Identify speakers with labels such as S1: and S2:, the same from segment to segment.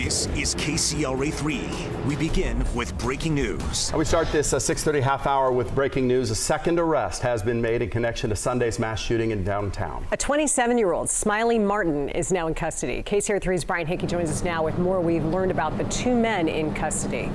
S1: This is KCRA3. We begin with breaking news.
S2: We start this 6:30 half hour with breaking news. A second arrest has been made in connection to Sunday's mass shooting in downtown.
S3: A 27-year-old, Smiley Martin, is now in custody. KCRA3's Brian Hickey joins us now with more. We've learned about the two men in custody.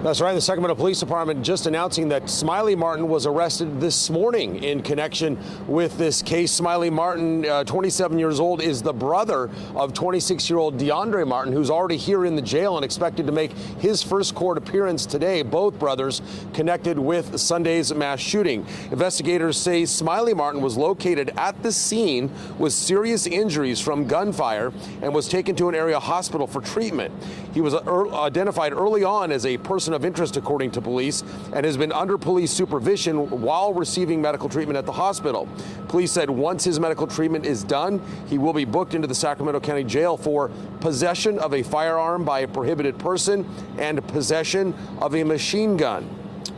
S4: That's right. The Sacramento Police Department just announcing that Smiley Martin was arrested this morning in connection with this case. Smiley Martin, 27 years old, is the brother of 26-year-old DeAndre Martin, who's already here in the jail and expected to make his first court appearance today. Both brothers connected with Sunday's mass shooting. Investigators say Smiley Martin was located at the scene with serious injuries from gunfire and was taken to an area hospital for treatment. He was identified early on as a person of interest, according to police, and has been under police supervision while receiving medical treatment at the hospital. Police said once his medical treatment is done, he will be booked into the Sacramento County Jail for possession of a firearm by a prohibited person and possession of a machine gun.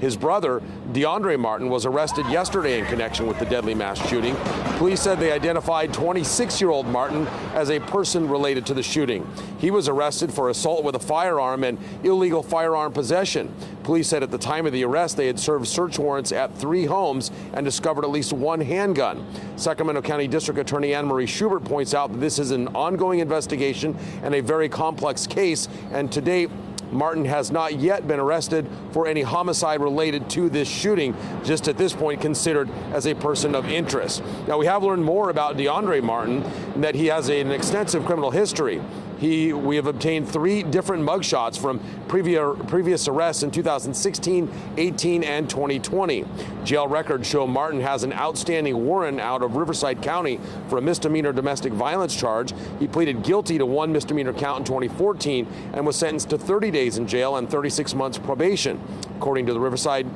S4: His brother, DeAndre Martin, was arrested yesterday in connection with the deadly mass shooting. Police said they identified 26-year-old Martin as a person related to the shooting. He was arrested for assault with a firearm and illegal firearm possession. Police said at the time of the arrest, they had served search warrants at 3 homes and discovered at least 1 handgun. Sacramento County District Attorney Anne Marie Schubert points out that this is an ongoing investigation and a very complex case, and to date, Martin has not yet been arrested for any homicide related to this shooting, just at this point considered as a person of interest. Now, we have learned more about DeAndre Martin, and that he has an extensive criminal history. We have obtained 3 different mugshots from previous arrests in 2016, 18, and 2020. Jail records show Martin has an outstanding warrant out of Riverside County for a misdemeanor domestic violence charge. He pleaded guilty to 1 misdemeanor count in 2014 and was sentenced to 30 days in jail and 36 months probation. According to the Riverside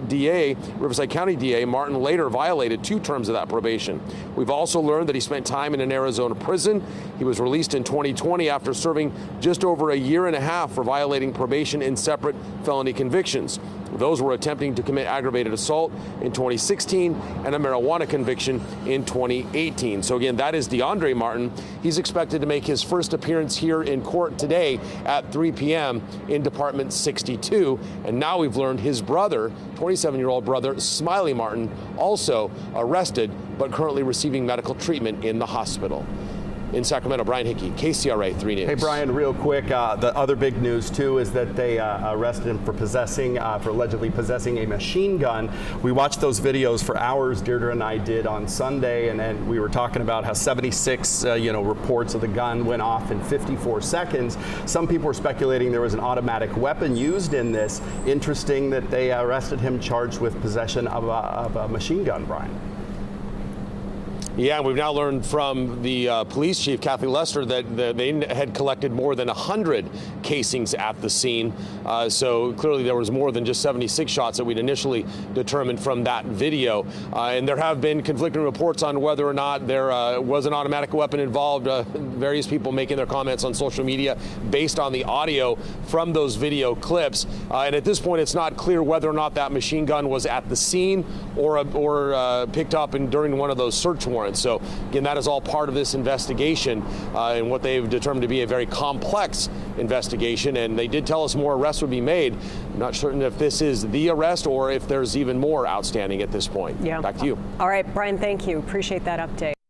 S4: County DA, Martin later violated 2 terms of that probation. We've also learned that he spent time in an Arizona prison. He was released in 2020 after serving just over a year and a half for violating probation in separate felony convictions. Those were attempting to commit aggravated assault in 2016 and a marijuana conviction in 2018. So again, that is DeAndre Martin. He's expected to make his first appearance here in court today at 3 p.m. in Department 62. And now we've learned his brother, 27-year-old brother, Smiley Martin, also arrested but currently receiving medical treatment in the hospital. In Sacramento, Brian Hickey, KCRA 3 News.
S2: Hey, Brian, real quick, the other big news, too, is that they arrested him for allegedly possessing a machine gun. We watched those videos for hours, Deirdre and I did on Sunday, and we were talking about how 76, reports of the gun went off in 54 seconds. Some people were speculating there was an automatic weapon used in this. Interesting that they arrested him charged with possession of a machine gun, Brian.
S4: Yeah, we've now learned from the police chief, Kathy Lester, that they had collected more than 100 casings at the scene. So clearly there was more than just 76 shots that we'd initially determined from that video. And there have been conflicting reports on whether or not there was an automatic weapon involved. Various people making their comments on social media based on the audio from those video clips. And at this point, it's not clear whether or not that machine gun was at the scene or picked up during one of those search warrants. So again, that is all part of this investigation and what they've determined to be a very complex investigation. And they did tell us more arrests would be made. I'm not certain if this is the arrest or if there's even more outstanding at this point.
S3: Yeah.
S4: Back to you.
S3: All right, Brian, thank you. Appreciate that update.